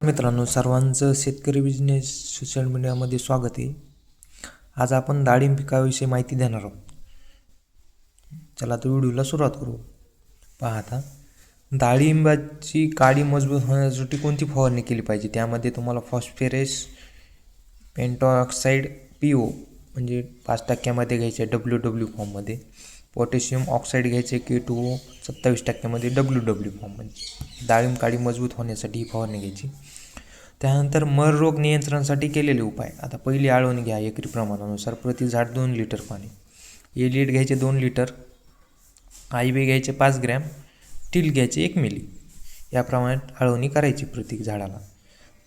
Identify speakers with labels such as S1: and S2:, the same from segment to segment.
S1: मित्रांनो, सर्वांचं शेतकरी बिझनेस सोशल मीडियामध्ये स्वागत आहे. आज आपण डाळिंब पिकाविषयी माहिती देणार आहोत. चला तर व्हिडिओला सुरुवात करू. पहा आता, डाळिंबाची काडी मजबूत होण्यासाठी कोणती फवारणी केली पाहिजे. त्यामध्ये तुम्हाला फॉस्फरस, पेंटॉक्साइड, PO म्हणजे 5% घ्यायचे WW फॉर्ममध्ये, पोटॅशियम ऑक्साईड घ्यायचे K2O 27% WW फॉर्ममध्ये. डाळिंब काडी मजबूत होण्यासाठी ही फवारणी घ्यायची. त्यानंतर मर रोग नियंत्रणासाठी केलेले उपाय. आता पहिली आळवणी घ्या एकरी प्रमाणानुसार, प्रति झाड 2 लिटर पाणी. एलिएट घ्यायचे 2 लिटर, IB घ्यायचे 5 ग्रॅम, टील घ्यायचे 1 मिली. याप्रमाणे आळवणी करायची प्रत्येक झाडाला.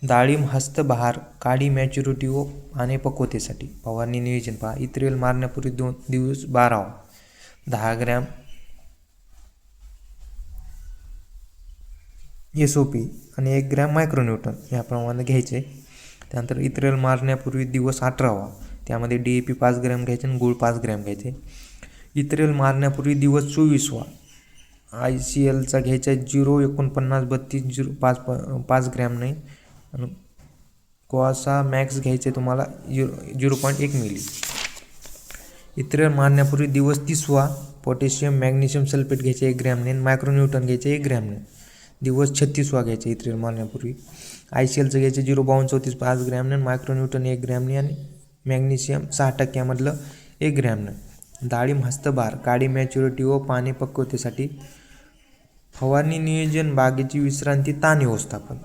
S1: डाळिंब हस्तबहार, काडी मॅच्युरिटी व पाने पक्वतेसाठी फवारणी नियोजन पहा. इत्रेल मारण्यापूर्वी 2 दिवस बारावा, 10 ग्रॅम SOP आणि 1 ग्रॅम मायक्रोन्यूटन याप्रमाणे घ्यायचे. त्यानंतर इत्रेल मारण्यापूर्वी दिवस 18वा, त्यामध्ये DAP 5 ग्रॅम घ्यायचे आणि गूळ 5 ग्रॅम घ्यायचे. इत्रेल मारण्यापूर्वी दिवस 24वा, ICLचा घ्यायचा 04932 5 ग्रॅम नाही, आणि कोआसा मॅक्स घ्यायचे तुम्हाला 0.1 मिली. इत्रेल मारण्यापूर्वी दिवस 30वा, पोटॅशियम मॅग्नेशियम सल्फेट घ्यायचे 1 ग्रॅमने, मायक्रोन्यूटन घ्यायचे 1 ग्रॅमने. दिवस 36वा घ्यायचे इत्रेल मारण्यापूर्वी. ICLचं घ्यायचे 0.3234 5 ग्रॅमने, मायक्रोन्यूटन 1 ग्रॅमने आणि मॅग्नेशियम 6%मधलं 1 ग्रॅमने. डाळिंब हस्तबहार, काडी मॅच्युरिटी व पाने पक्वतेसाठी फवारणी नियोजन, बागेची विश्रांती, ताण व्यवस्थापन.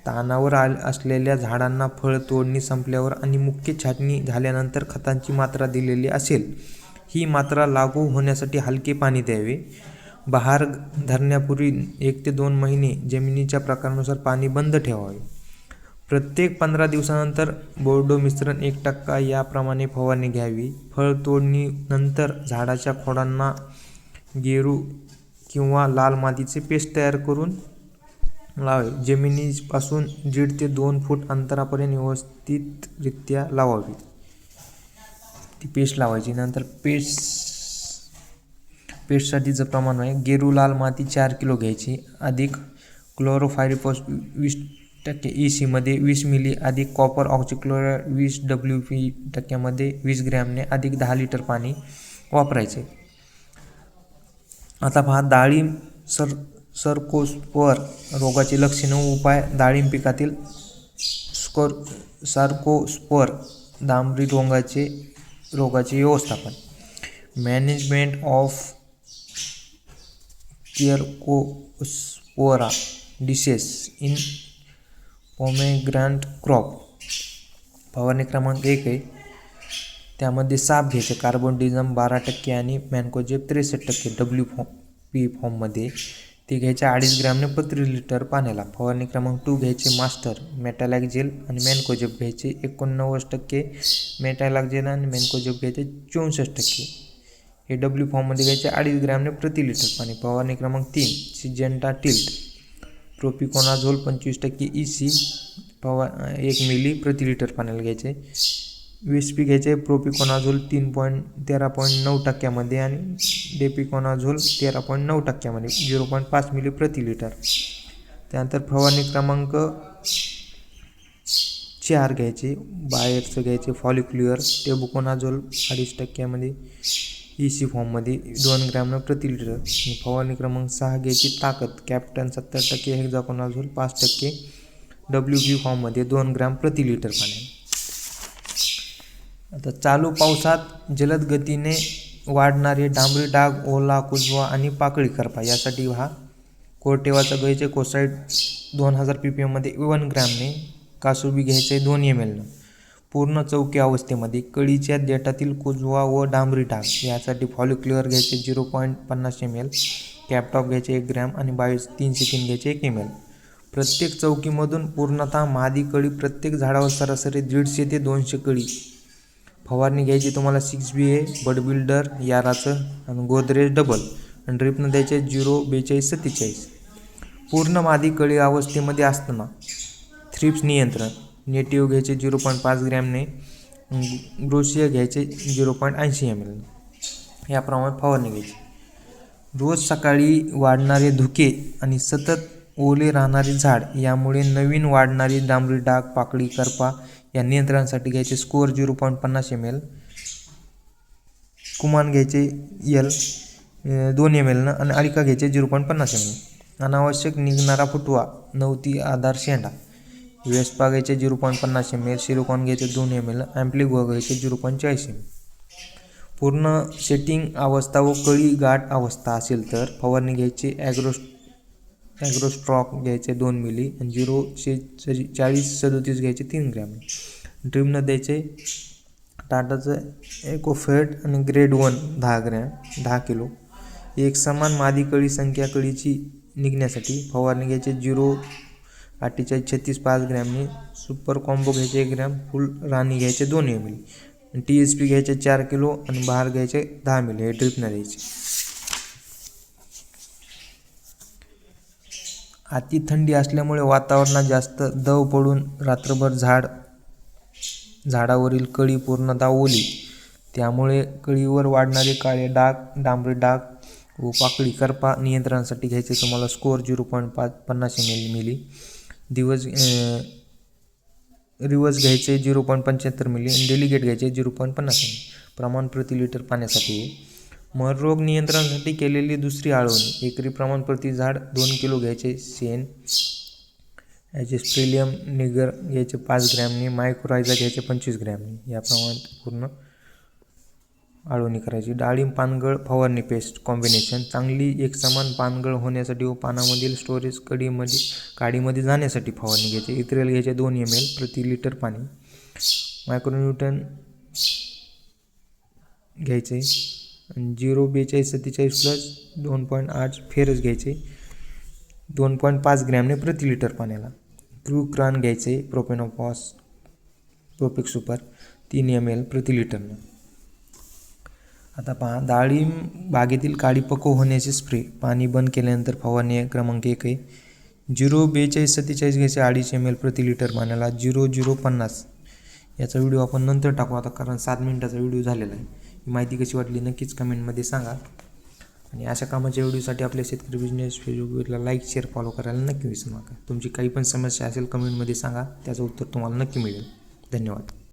S1: ताणावर असलेल्या झाडांना फळ तोडणी संपल्यावर आणि मुख्य छाटणी झाल्यानंतर खतांची मात्रा दिलेली असेल. ही मात्रा लागू होण्यासाठी हलके पाणी द्यावे. बहार धरण्यापूर्वी 1 ते 2 महिने जमिनीच्या प्रकारानुसार पाणी बंद ठेवावे. प्रत्येक 15 दिवसानंतर बोर्डो मिश्रण 1% याप्रमाणे फवारणी घ्यावी. फळ तोडणीनंतर झाडाच्या खोडांना गेरू किंवा लाल मातीचे पेस्ट तयार करून लावावे. जमिनीपासून 1.5 ते 2 फूट अंतरापर्यंत व्यवस्थितरित्या लावावी. ती पेस्ट लावायची. नंतर पेस्टसाठीचं प्रमाण आहे, गेरू लाल माती 4 किलो घ्यायची, अधिक क्लोरोफायरिफॉस 20% EC मध्ये 20 मिली, अधिक कॉपर ऑक्सिक्लोराइड 20 WP% मध्ये 20 ग्रॅमने, अधिक 10 लिटर पाणी वापरायचे. आता पहा, डाळिंब सर्कोस्पोर रोगाची लक्षणे व उपाय. डाळिंब पिकातील सर्कोस्पोर डांबरी रोगाचे व्यवस्थापन. Management of cercospora disease in pomegranate crop. फवारणी क्रमांक 1 आहे, त्यामध्ये साप घ्यायचे, कार्बोडिझम 12% आणि मॅन्कोजेब 63% WP फॉर्ममध्ये. ते घ्यायचे 2.5 ग्रॅमने प्रति लिटर पाण्याला. फवारणी क्रमांक 2 घ्यायचे, मास्टर मेटॅलॅक जेल आणि मॅन्कोजेब घ्यायचे 89%, मेटॅलॅक जेल आणि मॅन्कोजेब घ्यायचे 64%. हे W फॉर्ममध्ये घ्यायचे 2.5 ग्रॅमने प्रति लिटर पाणी. फवारणी क्रमांक 3 सिजेंटा टिल्ट, प्रोपिकोनाझोल 25% EC 1 मिली प्रति लिटर पाण्याला घ्यायचे. USP घ्यायचे, प्रोपिकोनाझोल 13.9% मध्ये आणि डेपिकोनाझोल 13.9% मध्ये 0.5 मिली प्रति लिटर. त्यानंतर फवारणी क्रमांक 4 घ्यायचे, बायरचं घ्यायचे, फॉलिक्युलर टेबुकोनाझोल 2.5% मध्ये EC फॉर्ममध्ये 2 ग्रॅम प्रति लिटर. फवारणी क्रमांक 6 घ्यायची, ताकद कॅप्टन 70% हेक्झाकोनाझोल 5% WP फॉर्ममध्ये 2 ग्रॅम प्रति लिटर पाण्याने. आता चालू पावसात जलद गतीने वाढणारे डांबरी डाग, ओला, कुजवा आणि पाकळी करपा यासाठी हा कोरटेवाचा घ्यायचे, कोसाईड 2000 ppm मध्ये 1 ग्रॅमने, कासुबी घ्यायचे 2 ml. पूर्ण चौकी अवस्थेमध्ये कळीच्या देठातील कुजवा व डांबरी डाग यासाठी फॉलिक्युलर घ्यायचे 0.50 ml, कॅपटॉप घ्यायचे 1 ग्रॅम आणि 303 घ्यायचे 1 ml. प्रत्येक चौकीमधून पूर्णतः मादी कळी, प्रत्येक झाडावर सरासरी 150 ते 200 कळी. फवारणी घ्यायची तुम्हाला 6BA, बड बिल्डर याराचं आणि गोदरेज डबल, आणि ड्रिपनं द्यायचे 04247. पूर्ण मादी कळी अवस्थेमध्ये असताना थ्रिप्स नियंत्रण. नेटिव्ह घ्यायचे 0.5 ग्रॅमने, ग्रोसिया घ्यायचे 0.80 ml. याप्रमाणे फवारणी घ्यायची. रोज सकाळी वाढणारे धुके आणि सतत ओले राहणारे झाड यामुळे नवीन वाढणारी डांबरी डाग, पाकळी, करपा या नियंत्रणासाठी घ्यायचे स्कोअर 0.50 ml. कुमान घ्यायचे L 2 ml आणि अळिका घ्यायचे 0.50 ml. अनावश्यक निघणारा फुटवा, नवती आधार शेंडा, वेस्पा घ्यायचे 0.50 ml. सिलिकॉन घ्यायचे 2 ml. ॲम्प्लिगो घ्यायचे 0.40 ml. पूर्ण सेटिंग अवस्था व कळी गाठ अवस्था असेल तर फवारणी घ्यायची ॲग्रोस्ट्रॉक घ्यायचे 2 मिली आणि 0:40:37 घ्यायचे 3 ग्रॅम. ड्रीमनं द्यायचे टाटाचं एकोफेट आणि ग्रेड 1 10 ग्रॅम 10 किलो. एक समान मादी कळी संख्या कळीची निघण्यासाठी फवारणी घ्यायचे 0:48:36 5 ग्रॅमनी. सुपर कॉम्बो घ्यायचे 1 ग्रॅम. फुल राणी घ्यायचे 2 ml. TSP घ्यायचे 4 किलो आणि बहार घ्यायचे 10 ml. हे ड्रिपनं द्यायचे. अति थंडी असल्यामुळे वातावरणात जास्त दव पडून रात्रभर झाडावरील कळी पूर्णतः ओली, त्यामुळे कळीवर वाढणारे काळे डाग, डांबरी डाग व पाकळी, करपा नियंत्रणासाठी घ्यायचे तुम्हाला स्कोअर 0.50 ml. रिवर्स घ्यायचे 0.75 ml आणि डेलिगेट घ्यायचे 0.50 ml. प्रमाण प्रति लिटर पाण्यासाठी. मर रोग नियंत्रणासाठी केलेली दुसरी आळवणी. एकरी प्रमाण प्रति झाड 2 किलो घ्यायचे. शेण ॲजिस्ट्रेलियम निगर घ्यायचे 5 ग्रॅमनी. मायक्रोरायझा घ्यायचे 25 ग्रॅमनी. या प्रमाणात पूर्ण आळवणी करायची. डाळिंब पानगळ फवारणी पेस्ट कॉम्बिनेशन. चांगली एकसमान पानगळ होण्यासाठी व पानामधील स्टोरेज काडीमध्ये जाण्यासाठी फवारणी घ्यायची. इथ्रेल घ्यायचे 2 ml प्रति लिटर पाणी. मायक्रोन्यूटन घ्यायचे 0:42:47 प्लस 2.8 फेरस घ्यायचे 2.5 ग्रॅमने प्रति लिटर पाण्याला. क्रूक्रान घ्यायचे प्रोपेनोफॉस प्रोपेक सुपर 3 ml प्रति लिटरनं. आता पहा, डाळिंब बागेतील काळी पक्व होण्याचे स्प्रे. पाणी बंद केल्यानंतर फवारणी क्रमांक 1 आहे 0:42:47 घ्यायचे 2.5 ml प्रति लिटर पाण्याला. 0:0:50 याचा व्हिडिओ आपण नंतर टाकू आता, कारण 7 मिनिटाचा व्हिडिओ झालेला आहे. ही माहिती कशी वाटली नक्कीच कमेंटमध्ये सांगा. आणि अशा कामाच्या व्हिडिओसाठी आपल्या शेतकरी बिझनेस फेसबुकला लाईक, शेअर, फॉलो करायला नक्की विसरू नका. तुमची काही पण समस्या असेल कमेंटमध्ये सांगा, त्याचं उत्तर तुम्हाला नक्की मिळेल. धन्यवाद.